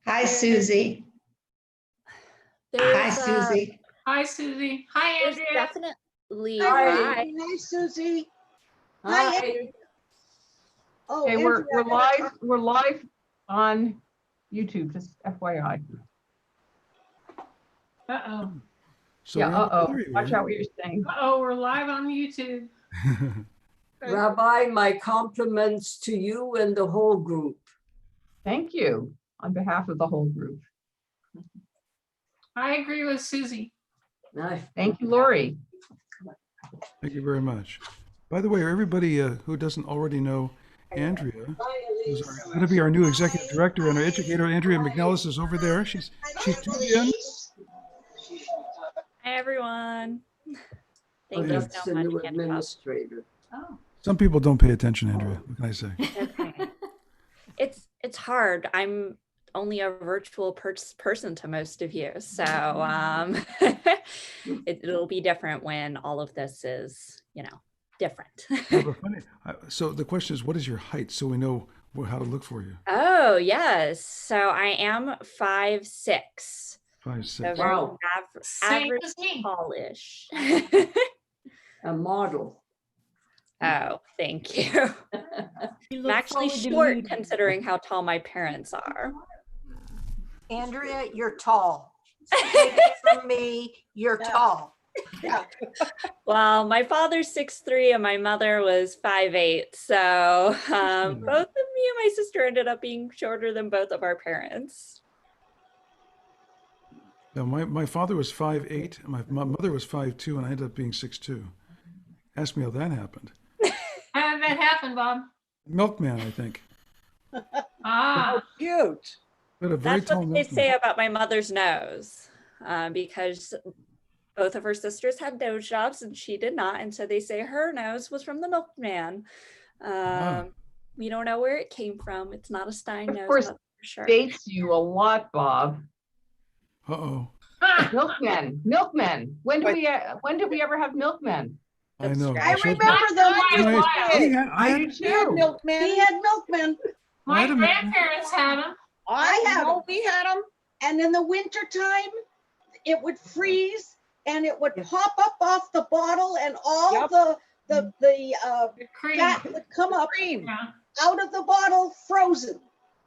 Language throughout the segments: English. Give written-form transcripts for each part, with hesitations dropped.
Hi, Susie. Hi, Susie. Hi, Susie. Hi, There's Andrea. definitely Hi, Susie. Hi. Hi. Oh, Okay, Andrea, we're I gotta live. talk- We're live on YouTube. Just FYI. Uh-oh. So Yeah. Rabbi, there you Watch are. out what you're saying. Uh-oh, we're live on YouTube. Rabbi, my compliments to you and the whole group. Thank you on behalf of the whole group. I agree with Susie. Thank you, Lori. Thank you very much. By the way, everybody who doesn't already know, Andrea is going to be our new executive director, and our educator, Andrea McNellis, is over there. She's tuned in. Hi, everyone. Thank you That's so the much, new Candy Pop. administrator. Some people don't pay attention, Andrea. What can I say? Okay. It's hard. I'm only a virtual person to most of you, so it'll be different when all of this is, different. Yeah, but funny. So the question is, what is your height, so we know how to look for you? Oh, yes. So I am 5'6". 5'6". So very Wow. Same average as me. tallish. A model. Oh, thank you. I'm actually short considering how tall my parents are. Andrea, you're tall. Take it from me, you're tall. Well, my father's 6'3" and my mother was 5'8". So both of me and my sister ended up being shorter than both of our parents. Now, my father was 5'8", and my mother was 5'2", and I ended up being 6'2". Ask me how that happened. How did that happen, Bob? Milkman, I think. Ah, Cute. But a very That's tall what they milkman. say about my mother's nose, because both of her sisters had nose jobs and she did not. And so they say her nose was from the milkman. We don't know where it came from. It's not a Stein Of nose, course, that's for sure. Dates you a lot, Bob. Uh-oh. Milkmen. When did we ever have milkmen? I know. I showed- remember them. I I do too. Milkman. He had milkmen. my Wait a minute. grandparents had them. We had them. And in the winter time, it would freeze and it would pop up off the bottle and all the The cream. fat would come up Yeah. out of the bottle frozen.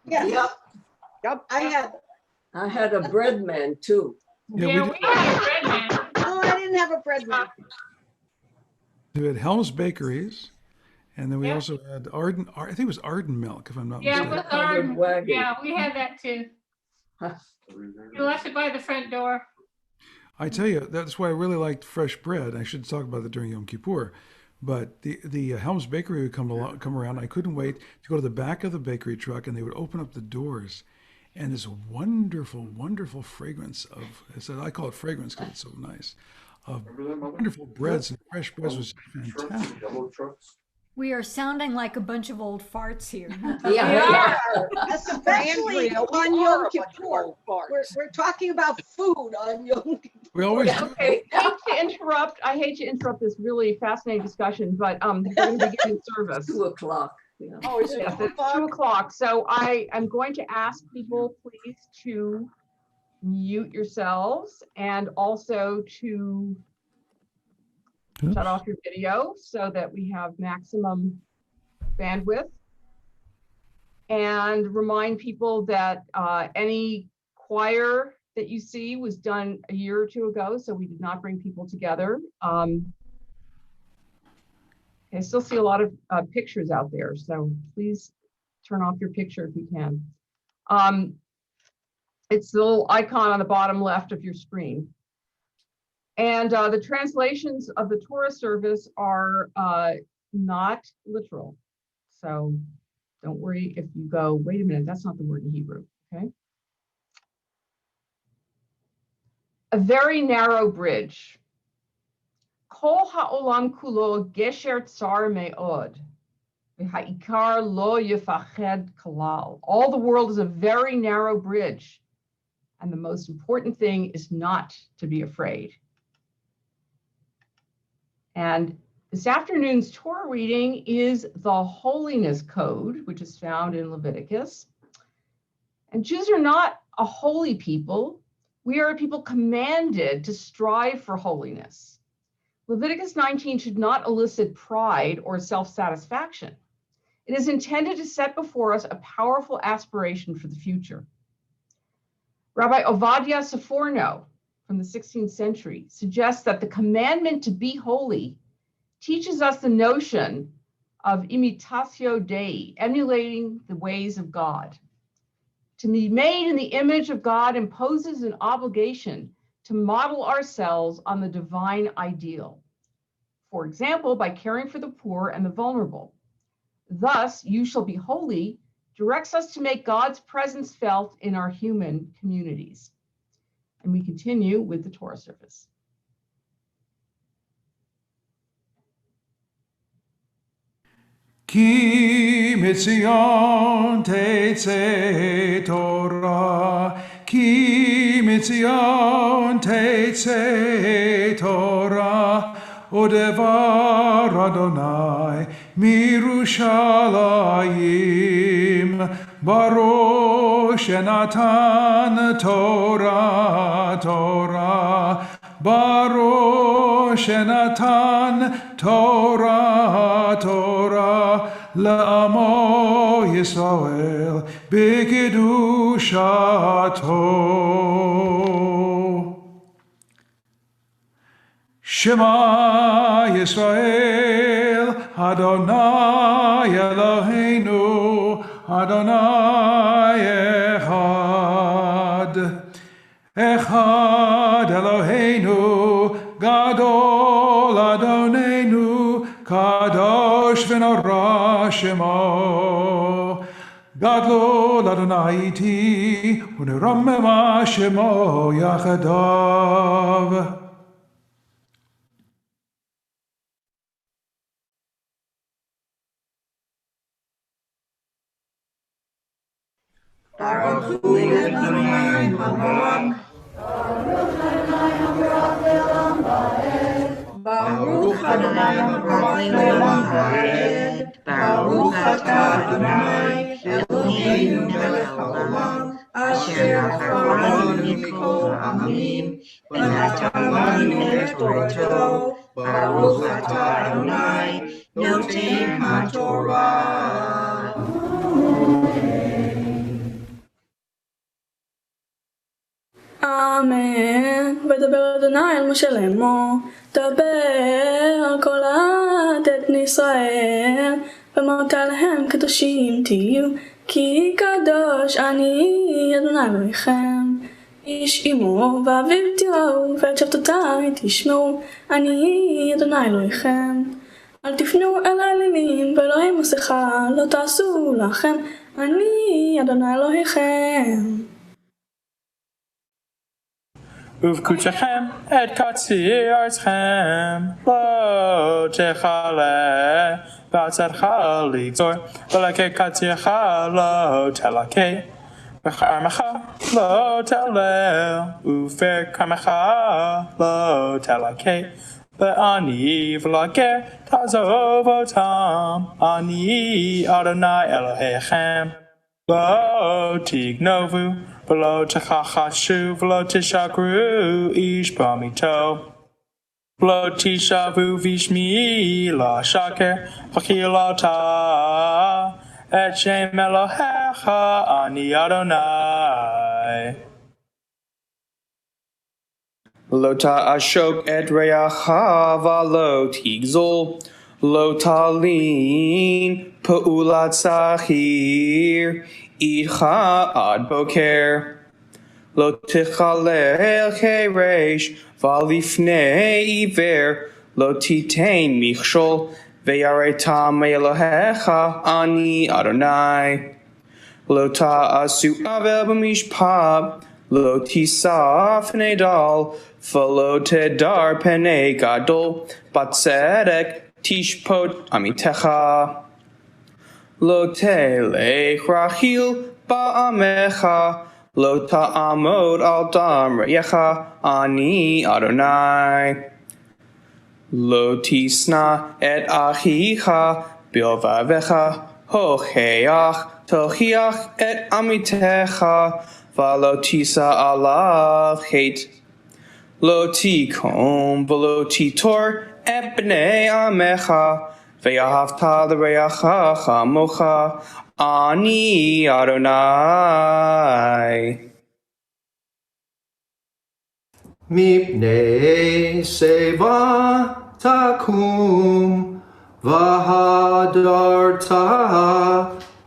Yeah. Yep. I had a bread man too. Yeah, Yeah, we we had a red man. Oh, I didn't have a bread man. had Helm's Bakeries, and then we Yeah. also had Arden. I think it was Arden Milk, if I'm not Yeah, mistaken. with our, wagon. yeah, we had that too. You left it by the front door. I tell you, that's why I really liked fresh bread. I should talk about that during Yom Kippur. But the Helm's Bakery would come around. I couldn't wait to go to the back of the bakery truck, and they would open up the doors, and this wonderful, wonderful fragrance of, I call it fragrance because it's so nice, of wonderful breads and fresh breads was fantastic. We are sounding like a bunch of old farts here. Yeah. Especially on Yom Kippur. We're talking about food on Yom Kippur. We always Okay, I hate to interrupt this really fascinating discussion, but we're going to begin service. 2:00. Yeah. Oh, is it Yes, it's 2:00. So I am going to ask people please to mute yourselves and also to shut off your video so that we have maximum bandwidth. And remind people that any choir that you see was done a year or two ago, so we did not bring people together. I still see a lot of pictures out there, so please turn off your picture if you can. It's the little icon on the bottom left of your screen. And the translations of the Torah service are not literal. So don't worry if you go, wait a minute, that's not the word in Hebrew, okay? A very narrow bridge. Kol ha'olam kulo gesher tsar me'od. V'ha'ikar lo yefached kalal. All the world is a very narrow bridge. And the most important thing is not to be afraid. And this afternoon's Torah reading is the Holiness Code, which is found in Leviticus. And Jews are not a holy people. We are a people commanded to strive for holiness. Leviticus 19 should not elicit pride or self-satisfaction. It is intended to set before us a powerful aspiration for the future. Rabbi Ovadia Saforno from the 16th century suggests that the commandment to be holy teaches us the notion of imitatio Dei, emulating the ways of God. To be made in the image of God imposes an obligation to model ourselves on the divine ideal. For example, by caring for the poor and the vulnerable. Thus, you shall be holy directs us to make God's presence felt in our human communities. And we continue with the Torah service. Ki mitzion teitze Torah, ki mitzion teitze Torah, Odevar Adonai mirushalayim, Baruch shenatan Torah, Torah, Baruch shenatan Torah, Torah, La'amo Yisrael b'kedushato. Shema Yisrael, Adonai Eloheinu, Adonai Echad. Echad Eloheinu, Gadol Adonenu, Kadosh v'nora Shemo. Gadol Adonai iti, u'neramema Shemo yachadav. Baruch Hu Adonai Hamelach. Baruch Adonai Hamelach Haed. Baruch Atah Adonai Eloheinu melech haolam, asher baranu mikol ha'amim, v'natananu et Torato. Baruch Atah Adonai noten haTorah. אמן. ודבר אדוני אל משה לאמור, דבר על כל העם את בני ישראל, ואמרת להם קדושים תהיו, כי קדוש אני אדוני אלוהיכם. איש אמו ואביו תראו, ואת שבתותי תשמעו, אני אדוני אלוהיכם. אל תפנו אל האלילים ואלוהי מסכה, לא תעשו לכם, אני אדוני אלוהיכם. ובקודשכם את קציר ארצכם, לא תכלה בעצתך לגזור, ולקה קצירך לא תלקה, וכרמך לא תלל, ופר כרמך לא תלקה, לעני ולגר תעזוב אותם, אני אדוני אלוהיכם. לא תגנובו, ולא תכחשו, ולא תשקרו איש במיתו. ולא תשבו בשמי לשקר, וכילתה את שם אלוהיך, אני אדוני. לא תעשוק את רעך ולא תגזול, לא תלין פעולת שכיר איתך עד בוקר. לא תחלל חירש ולפני עיוור לא תיתן מכשול, ויראת מאלוהיך אני אדוני. לא תעשו עוול במשפט, לא תישא פני דל, ולא תדר פני גדול, בצדק תשפוט עמיתך. לא תלך רכיל בעמך, לא תעמוד על דם רעך, אני אדוני. לא תשנא את אחיך בלבבך, הוכח Tochiach et amitecha, v'lo tisa alav hate. Lo tikom v'lo titor et b'nei amecha, ve'ahavta l'reacha chamocha, ani Adonai. Mipnei seva takum vahadarta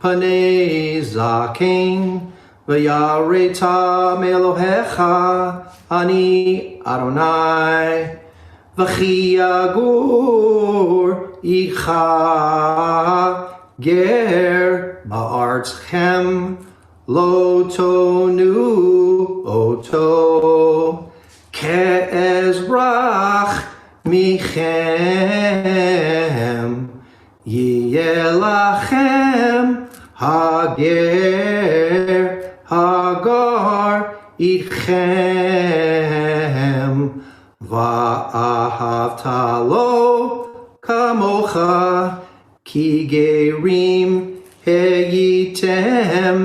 panei zaken vayareta melohecha ani Adonai v'chiagur icha ger ba'artchem lo tonu oto Ke'ezrach michem Yelachem Hager Hagar Ichem Va'ahavta lo Kamocha Ki gerim Heyitem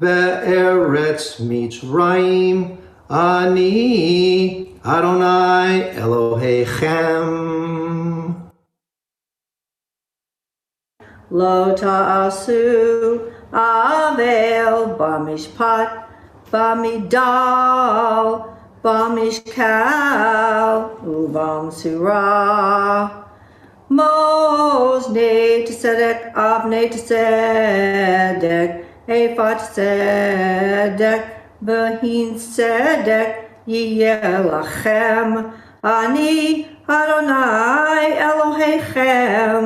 Be'eretz Mitzrayim Ani Adonai Elohechem. Lo ta'asu avel bamishpat bamidal bamishkal ubam surah. Mos tzedek avnei tzedek ephah tzedek V'hin tzedek yiyeh lachem, ani Adonai Elohechem,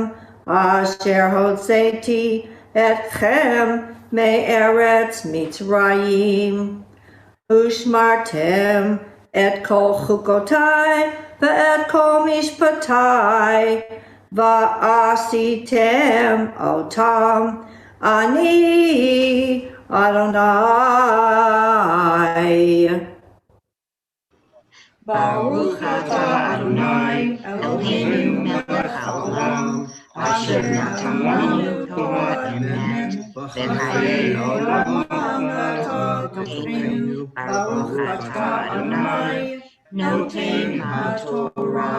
asher hotzeti etchem me'eretz Mitzrayim. Ushmartem et kol chukotai ve'et kol mishpatai, va'asitem otam, ani Adonai. Baruch atah Adonai Eloheinu melech haolam, asher natananu Torah emet, v'chayei olam v'natanu. Baruch atah Adonai noten haTorah.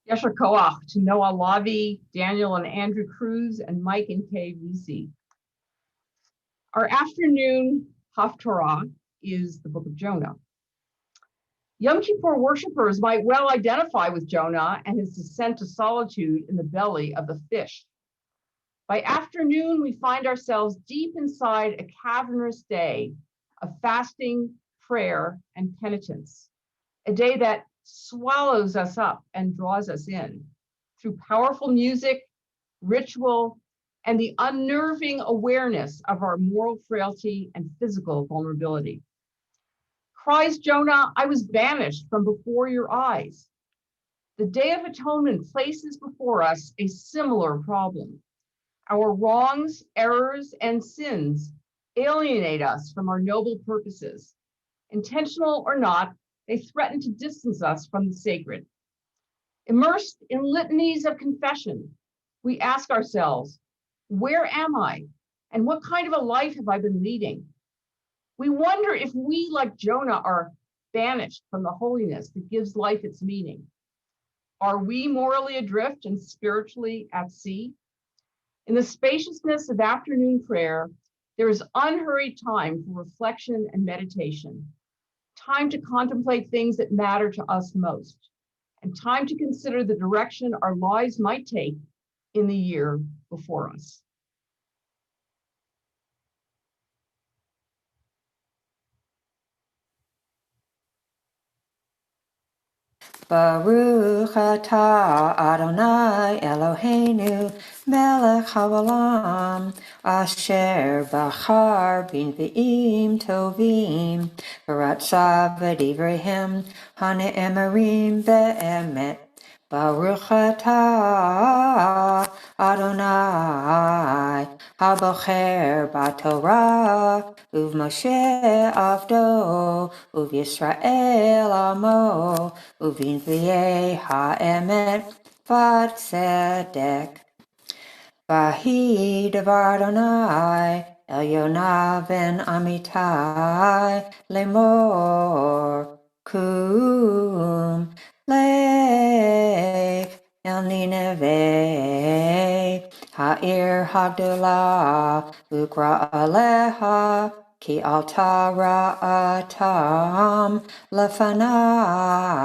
Yesher Koach to Noah Lavi, Daniel and Andrew Cruz, and Mike and Kay Lisi. Our afternoon Haftarah is the book of Jonah. Yom Kippur worshipers might well identify with Jonah and his descent to solitude in the belly of the fish. By afternoon, we find ourselves deep inside a cavernous day of fasting, prayer, and penitence, a day that swallows us up and draws us in through powerful music, ritual, and the unnerving awareness of our moral frailty and physical vulnerability. Cries Jonah, I was banished from before your eyes. The Day of Atonement places before us a similar problem. Our wrongs, errors, and sins alienate us from our noble purposes. Intentional or not, they threaten to distance us from the sacred. Immersed in litanies of confession, we ask ourselves, where am I? And what kind of a life have I been leading? We wonder if we, like Jonah, are banished from the holiness that gives life its meaning. Are we morally adrift and spiritually at sea? In the spaciousness of afternoon prayer, there is unhurried time for reflection and meditation, time to contemplate things that matter to us most, and time to consider the direction our lives might take in the year before us. Baruch atah Adonai Eloheinu melech haolam asher bachar b'nvi'im tovim v'ratza v'divreihem hane'emerim be'emet. Baruch atah Adonai Habocher Batorah, Uv Moshe Avdo, Uv Yisrael Amo, Uvin V'yeh Ha'emet V'tzedek. Vahi Devar Adonai, Yonah ben Amitai, Lemor, Kum, Lech, El Nineveh, Ha'ir Hagdolah, Ukra Aleha, Ki Alta Ra'atam, Lefanai.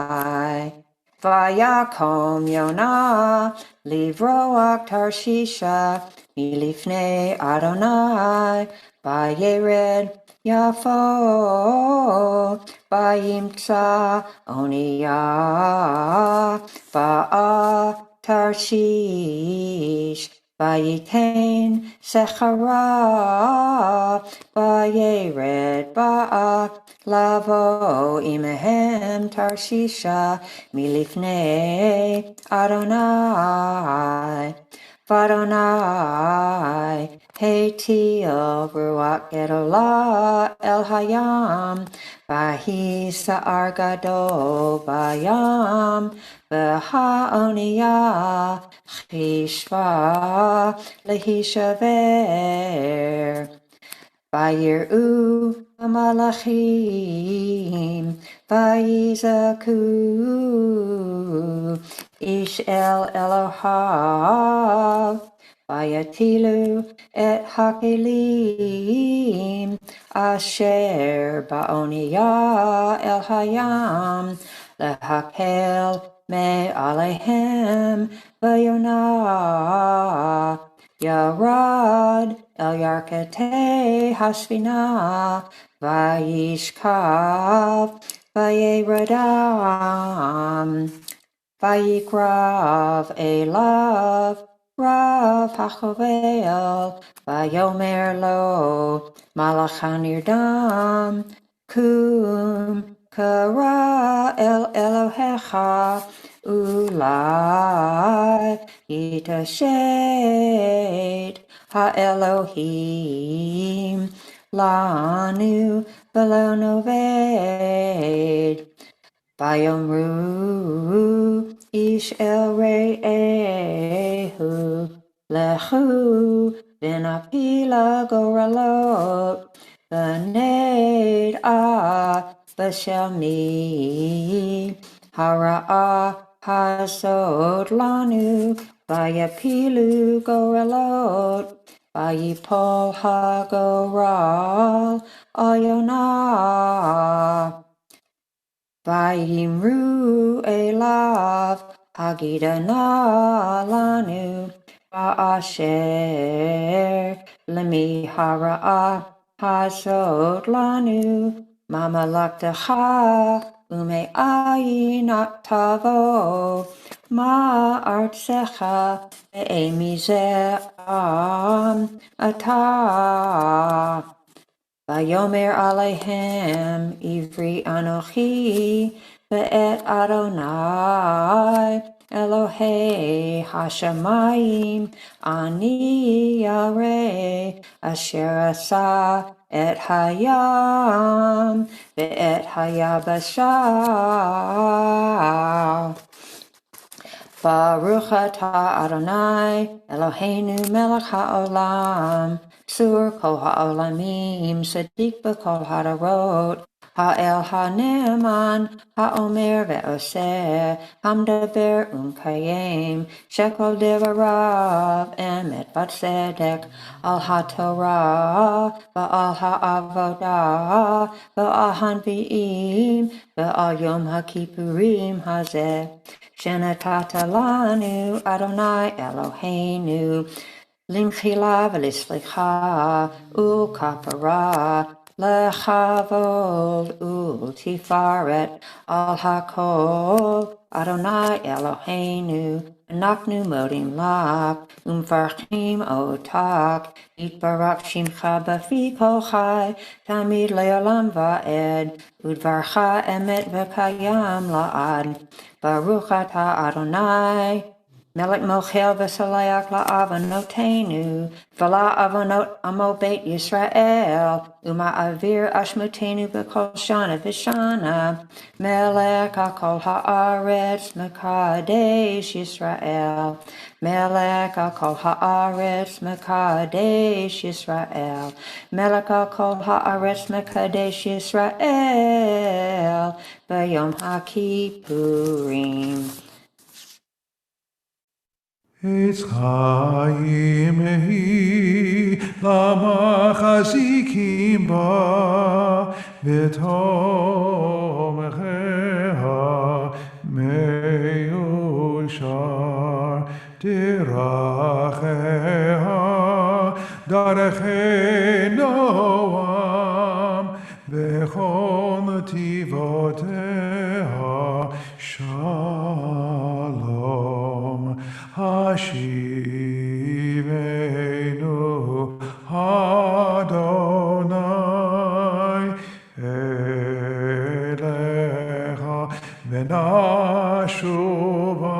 Vayakom Yonah, Livroach Tarshisha, Milifnei Adonai, Vayered Yafo, Vayimtza Oniyah, Va'a Tarshish, Vayitain Sechara, Vayered Ba'a, Lavo Imehem Tarshisha, Milifnei Adonai, Vadonai, Hetil Ruach Gedolah El Hayam, Vahi Sa'ar Gadol Bayam, V'ha'oniyah Chishva Lehishaver. Vayiru Malachim, Vayizaku, Ish El Elohav, Vayatilu et Hakelim, Asher Ba'oniyah El Hayam, Lehakel Me Alehem, Vayonah. Yarad El Yarkate Hasfina, Vayishkav, Vayeradam, Vayikrav Elav, Rav Hachovel, Vayomer Lo, Malachanirdam, Kum, Kara El Elohecha, Ulai, Itashet, Ha-Elohim, Lanu, Belonoved, Vayomru, Ish El Re'ehu, Lechu, Vinapila Goralot, V'ned A, V'shelmi, Hara'ah, Hasod Lanu, Vayapilu Goralot, Vayipol HaGoral, Ayonah. Vayimru Elav, Hagidana Lanu, Va'asher, Lemi Hara'ah, Hasod Lanu, Mamalaktacha, Ume Ayin Tavo, Ma'artsecha, Ve'emize Am Atah. Vayomer Alehem, Ivri Anochi, Ve'et Adonai, Elohei Hashemayim, Ani Yareh, Asher Asa et Hayam, Ve'et Hayabasha. Baruch atah Adonai, Eloheinu melech haolam, sur kol haolamim, sadiq b'kol hadarot, ha'el ha'ne'eman, ha'omer ve'oseh, hamdaber u'mkayem, shekel devarav, emet v'tzedek, al ha'torah, v'al ha'avodah, v'al hanvi'im, v'al yom ha'kippurim hazeh. Shenatata lanu Adonai Eloheinu limchila v'lislicha u'kapara lechavod u'tifaret al hakol Adonai Eloheinu anachnu modim lak umfarchim otak itbarak shimcha b'fi kol chai tamid leolam va'ed udvarcha emet v'kayam la'ad. Baruch atah Adonai, Melech mochel v'saleach la'avonotenu, v'la'avonot amo beit Yisrael, uma'avir ashmutenu b'kol shana v'shana, Melech hakol ha'aretz mekadesh Yisrael, Melech hakol ha'aretz mekadesh Yisrael, Melech hakol ha'aretz mekadesh Yisrael, v'yom ha'kippurim. Eitz chaim hi lamachazikim ba v'tomcheha meushar diracheha darechei noam v'chol nativoteha shalom. Hashivenu Adonai Elecha V'nashuva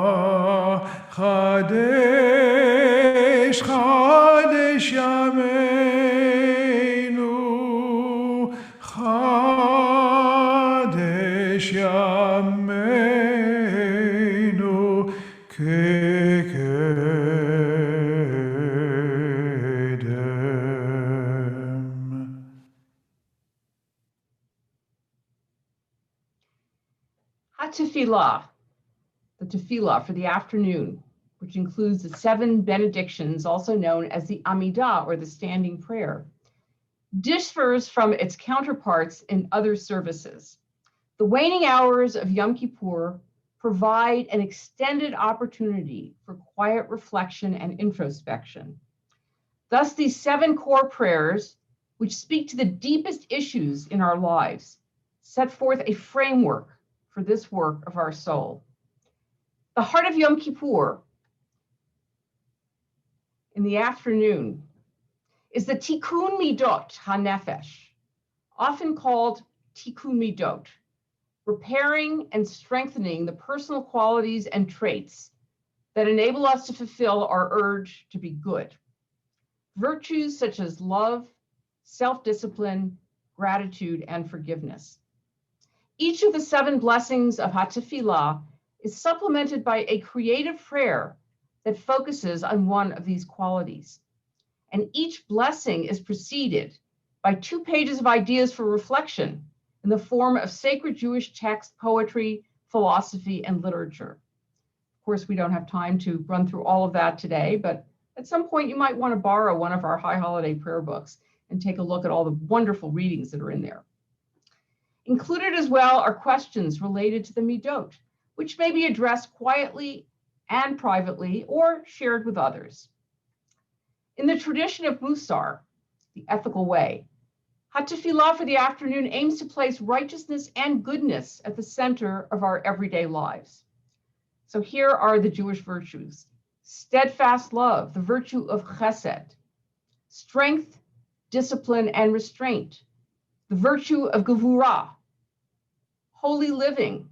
Chadesh Chadesh Yameinu Chadesh Yameinu Tefillah, the tefillah for the afternoon, which includes the 7 benedictions, also known as the Amidah, or the standing prayer, differs from its counterparts in other services. The waning hours of Yom Kippur provide an extended opportunity for quiet reflection and introspection. Thus, these 7 core prayers, which speak to the deepest issues in our lives, set forth a framework for this work of our soul. The heart of Yom Kippur in the afternoon is the Tikkun Midot HaNefesh, often called Tikkun Midot, repairing and strengthening the personal qualities and traits that enable us to fulfill our urge to be good. Virtues such as love, self-discipline, gratitude, and forgiveness. Each of the 7 blessings of HaTefillah is supplemented by a creative prayer that focuses on one of these qualities. And each blessing is preceded by 2 pages of ideas for reflection in the form of sacred Jewish text, poetry, philosophy, and literature. Of course, we don't have time to run through all of that today, but at some point you might want to borrow one of our High Holiday prayer books and take a look at all the wonderful readings that are in there. Included as well are questions related to the Midot, which may be addressed quietly and privately or shared with others. In the tradition of Musar, the ethical way, HaTefillah for the afternoon aims to place righteousness and goodness at the center of our everyday lives. So here are the Jewish virtues: steadfast love, the virtue of chesed; strength, discipline, and restraint, the virtue of gevurah; holy living,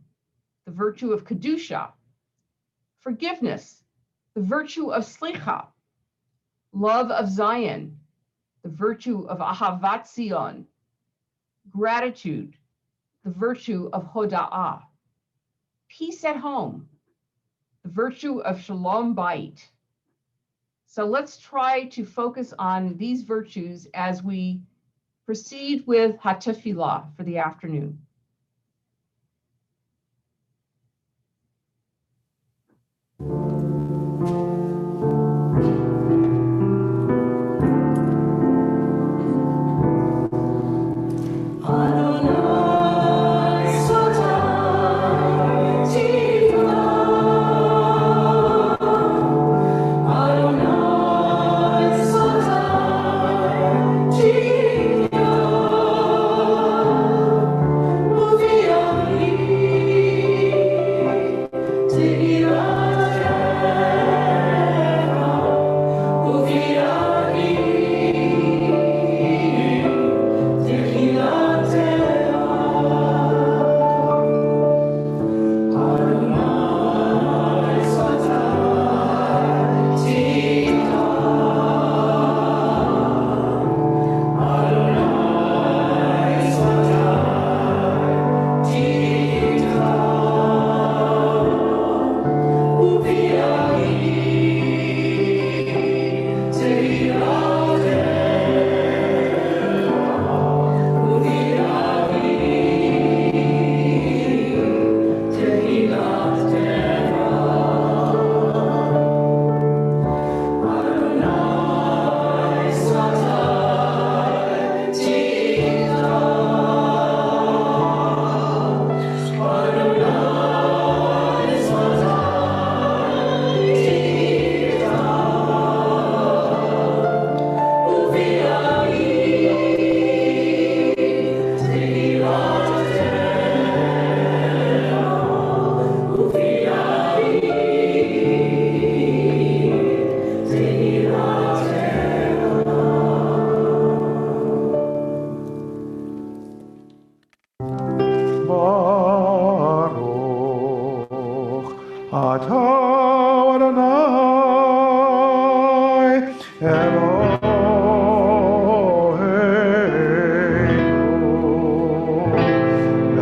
the virtue of kedusha; forgiveness, the virtue of slicha; love of Zion, the virtue of ahavat Zion; gratitude, the virtue of hoda'ah; peace at home, the virtue of shalom bayit. So let's try to focus on these virtues as we proceed with HaTefillah for the afternoon. Adonai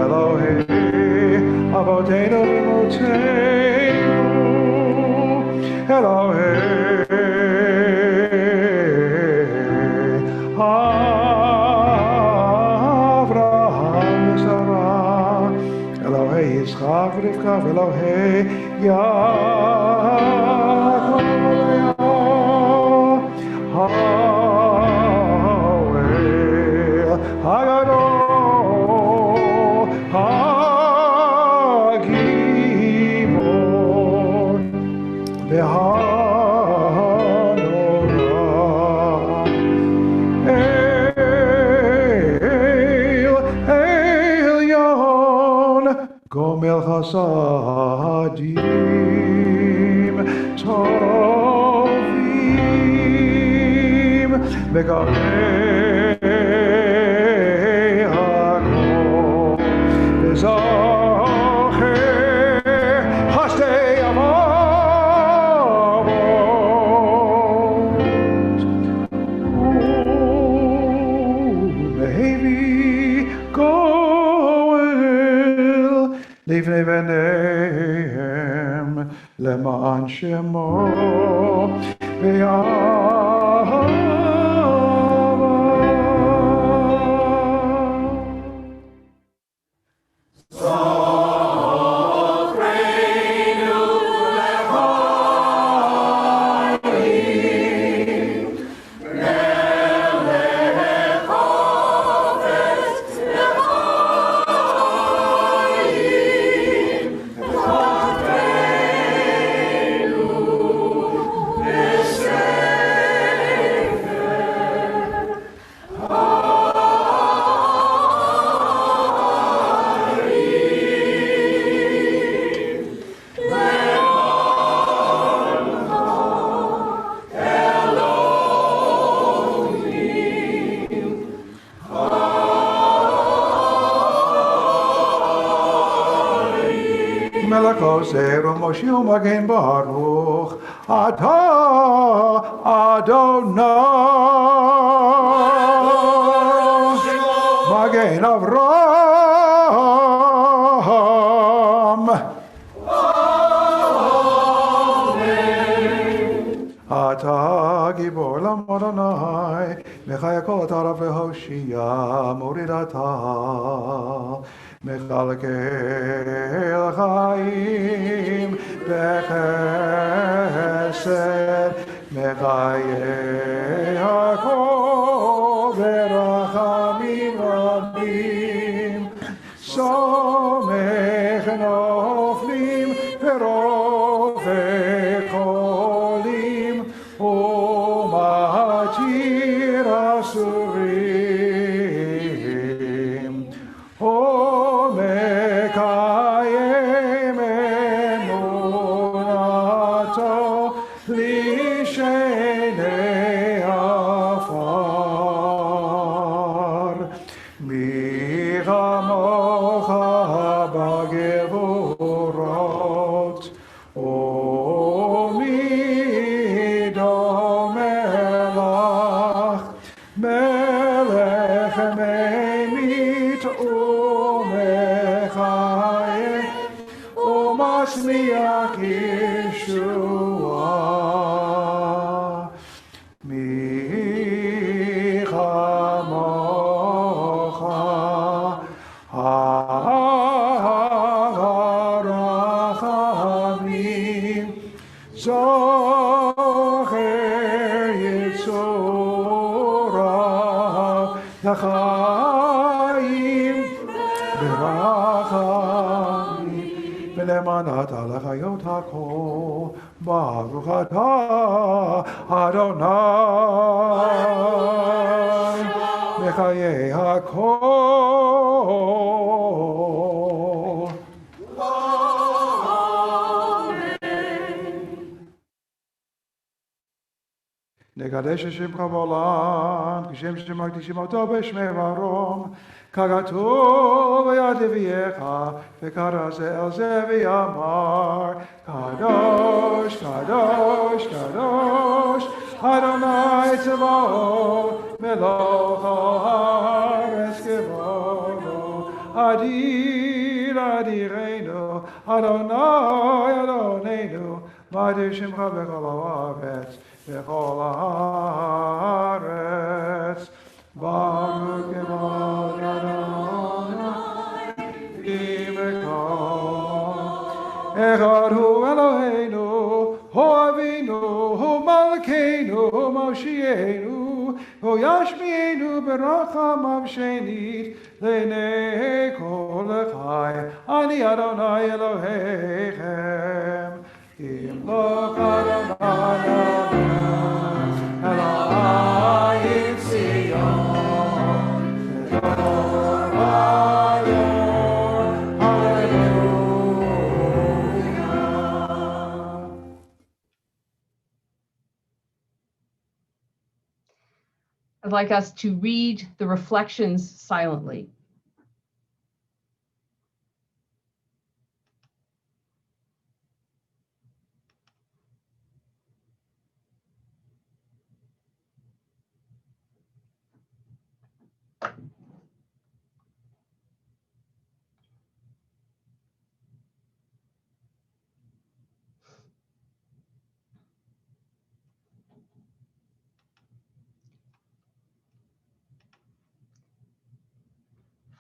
Eloheinu, Avodeinu V'Imoteinu, Elohei Avraham v'Sarah, Elohei Yitzchak v'Rivka, Elohei Yaakov Ha'el Hagadol Ha'gibor V'Hanorah Elyon Gomel Chasadim Tovim Megamei Hakol V'Zacher Hashtei Avos Mehevi Goel Livnei Benehem Leman Shemo Melachosero Moshe Magen Baruch Atah Adonai Magen Avraham Atah Gibor Lamodonai Mechayakol Taraf Hoshia Moridata Mechalkel Chaim Bechesed Mechayeh Hakol Berachamim Rabim Somech Noflim Verove Kolim Umatir Asurim Mekayem emunato lishenei afar michamocha bagevurot umidomelach melech meimit Masmiach Yeshua Michamocha Harachamim Zocher Yitzorah L'chaim Berachamim V'lemanat alachayot hakol Baruch atah Adonai Mechayeh hakol Nekadesh Hashem Chavolam Kishem Shem Makdishim Oto B'Shmei Varom Kagatu v'yad leviyecha v'karase el ze v'yamar Kadosh, Kadosh, Kadosh Adonai Tzava'ot, Melech haaretz kevodo, Adir Adirenu, Adonai Adonenu, V'adir Shemcha b'chol haaretz, b'chol haaretz. Baruch Kevod Adonai, V'imekol. Echad hu Eloheinu, hu Avinu, hu Malkeinu, hu Moshienu, hu Yashmienu b'rachamav shenit, l'nei kol echai, ani Adonai Elohechem. Imloch Adonai Elohai in Zion, V'dor v'ador, Hallelujah. I'd like us to read the reflections silently.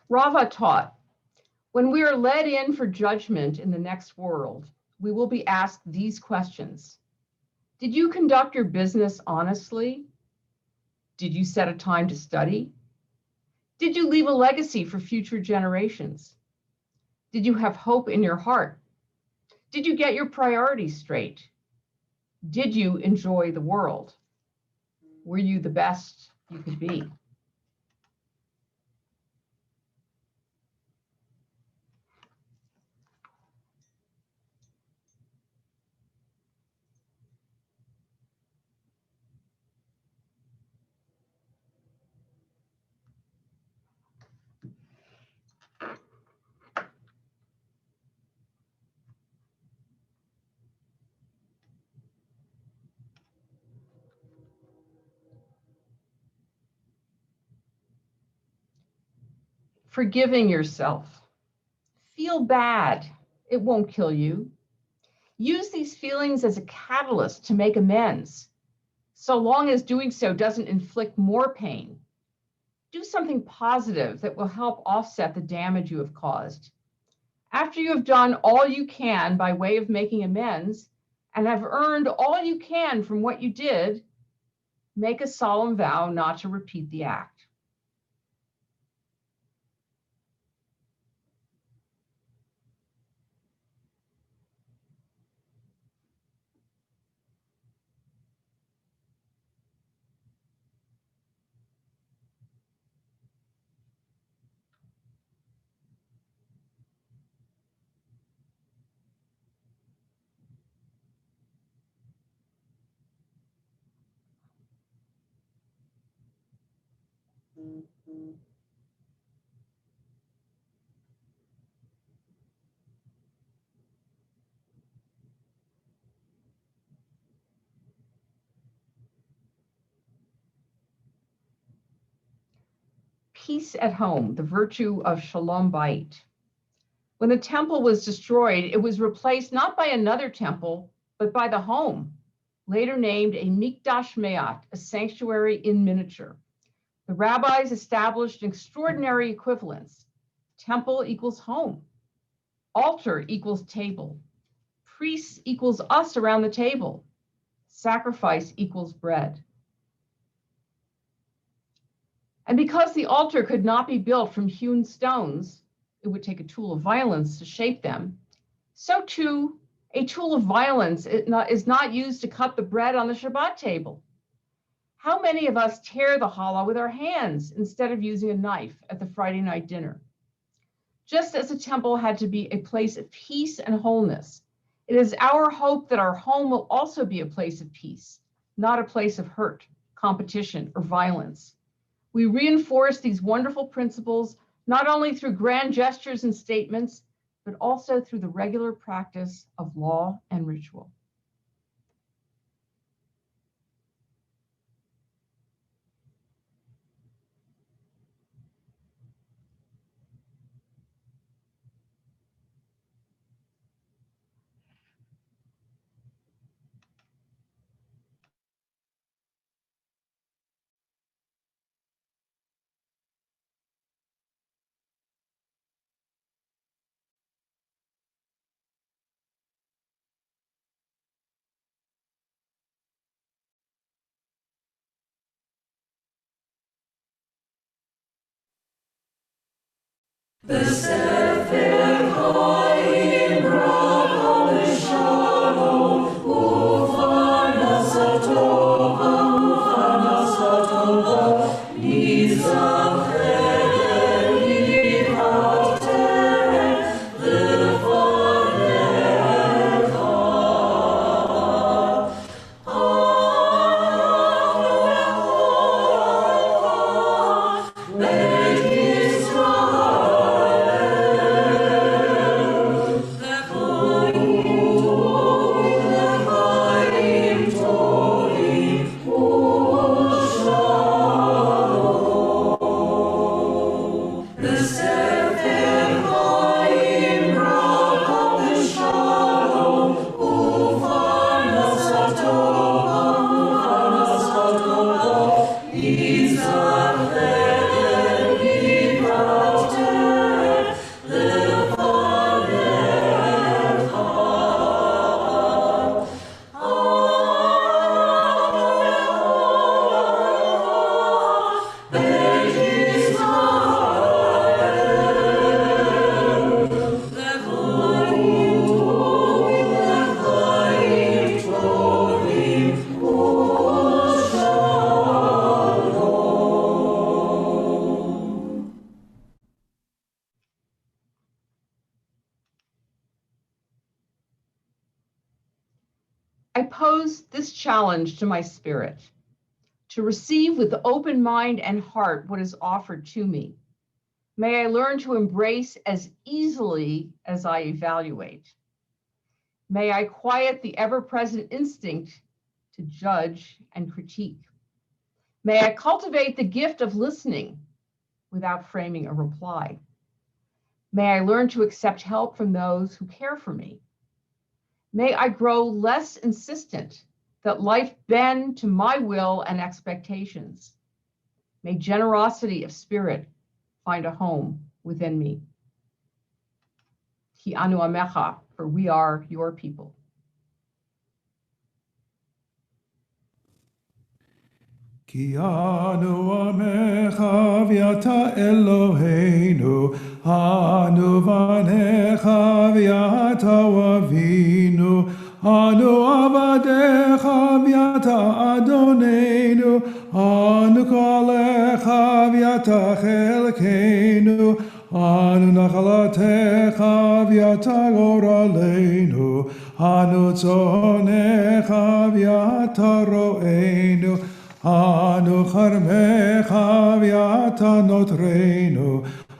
Rava taught, when we are led in for judgment in the next world, we will be asked these questions. Did you conduct your business honestly? Did you set a time to study? Did you leave a legacy for future generations? Did you have hope in your heart? Did you get your priorities straight? Did you enjoy the world? Were you the best you could be? Forgiving yourself. Feel bad. It won't kill you. Use these feelings as a catalyst to make amends, so long as doing so doesn't inflict more pain. Do something positive that will help offset the damage you have caused. After you have done all you can by way of making amends and have earned all you can from what you did, make a solemn vow not to repeat the act. Peace at home, the virtue of Shalom Bayit. When the temple was destroyed, it was replaced not by another temple, but by the home, later named a Mikdash Me'at, a sanctuary in miniature. The rabbis established an extraordinary equivalence. Temple equals home. Altar equals table. Priests equals us around the table. Sacrifice equals bread. And because the altar could not be built from hewn stones, it would take a tool of violence to shape them, so too, a tool of violence is not used to cut the bread on the Shabbat table. How many of us tear the challah with our hands instead of using a knife at the Friday night dinner? Just as the temple had to be a place of peace and wholeness, it is our hope that our home will also be a place of peace, not a place of hurt, competition, or violence. We reinforce these wonderful principles not only through grand gestures and statements, but also through the regular practice of law and ritual. I pose this challenge to my spirit, to receive with open mind and heart what is offered to me. May I learn to embrace as easily as I evaluate. May I quiet the ever-present instinct to judge and critique. May I cultivate the gift of listening without framing a reply. May I learn to accept help from those who care for me. May I grow less insistent that life bend to my will and expectations. May generosity of spirit find a home within me. Ki anu amecha, for we are your people. Ki anu amecha v'yata Eloheinu, anu vanecha v'yata avinu, anu avadecha v'yata Adonenu, anu kolecha v'yata chelkeinu, anu nachalatecha v'yata goraleinu, anu tzonecha v'yata ro'enu, anu charmecha v'yata notreinu,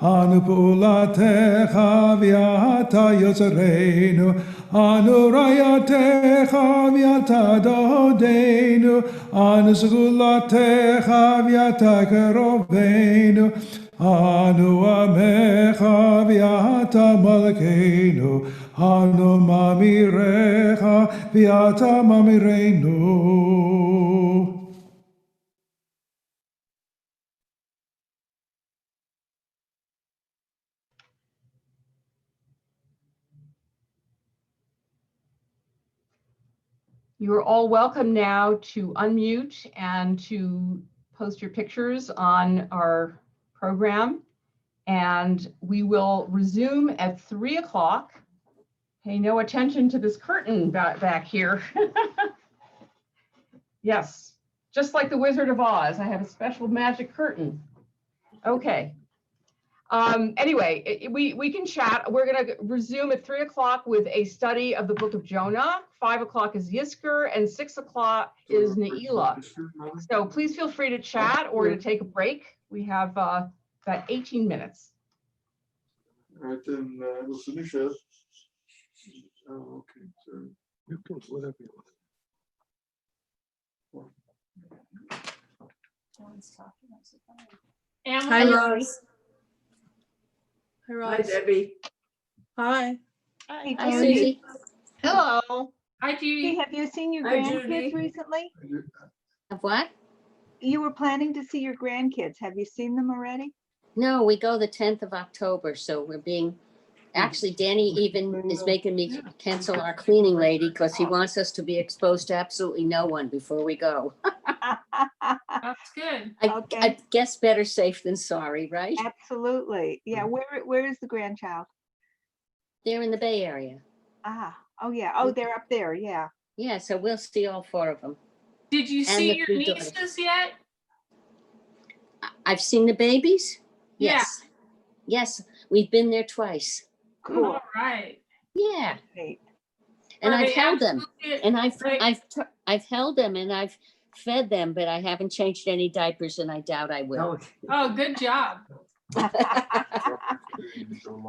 anu pu'ulatecha v'yata yotzreinu, anu rayatecha v'yata dodeinu, anu segulatecha v'yata keroveinu, anu amecha v'yata malkeinu, anu mamirecha v'yata mamireinu. You are all welcome now to unmute and to post your pictures on our program. And we will resume at 3 o'clock. Pay no attention to this curtain back here. Yes, just like the Wizard of Oz, I have a special magic curtain. Okay. Anyway, we can chat. We're going to resume at 3 o'clock with a study of the book of Jonah. 5 o'clock is Yizkor, and 6 o'clock is Ne'ilah. So please feel free to chat or to take a break. We have about 18 minutes. All right, then we'll finish it. Oh, okay. So you can whatever you want. Hi, Rose. Hi, Rose. Hi, Debbie. Hi. Hi, Hi, Judy. Susie. Hello. Hi, Judy. Have you seen your Hi, grandkids Judy. recently? Of what? You were planning to see your grandkids. Have you seen them already? No, we go the 10th of October, so we're being, actually, Danny even is making me cancel our cleaning lady because he wants us to be exposed to absolutely no one before we go. That's good. I guess better safe than sorry, right? Absolutely. Yeah. Where is the grandchild? They're in the Bay Area. Ah. Oh yeah. Oh, they're up there. Yeah. Yeah, so we'll see all 4 of them. Did you And see the your 3 daughters. nieces yet? I've seen the babies. Yeah. Yes. Yes, we've been there twice. Cool. All right. Yeah. Great. And Are I've they held them. absolutely- And Right. I've held them and I've fed them, but I haven't changed any diapers and I doubt I will. Oh, good job.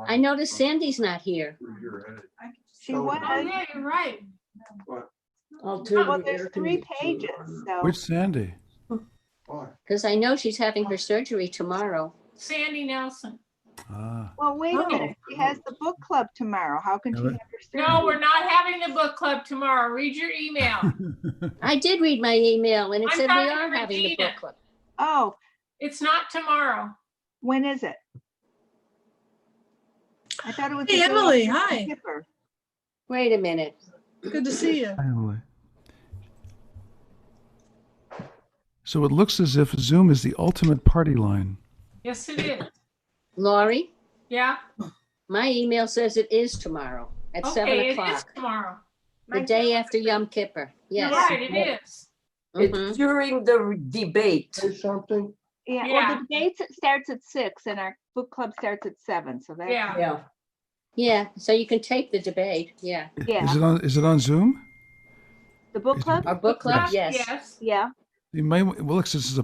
I noticed Sandy's not here. She was. Oh, yeah, you're right. Well, there's 3 pages. So Which Sandy? Because I know she's having her surgery tomorrow. Sandy Nelson. Ah. well, wait a minute. She has the book club tomorrow. How can she have her surgery? No, we're not having the book club tomorrow. Read your email. I did read my email and it I'm said we talking are to having the Regina. book club. Oh, It's not tomorrow. when is it? I thought it was. Hey, the day Emily, after Yom hi. Kippur. Wait a minute. Good to see you. Finally. So it looks as if Zoom is the ultimate party line. Yes, it is. Laurie, Yeah. my email says it is tomorrow at 7 Okay, it is o'clock. tomorrow. The day after Yom Kippur. You're Yes. right, it is. Mhm. During the debate. Say something. Yeah. Yeah. Well, the debate starts at 6 and our book club starts at 7. So that's. Yeah. Yeah. Yeah, so you can take the debate. Yeah. Yeah. Is it on Zoom? The book club? Our book club, yes. Yes. Yeah. You may, well, look, since it's a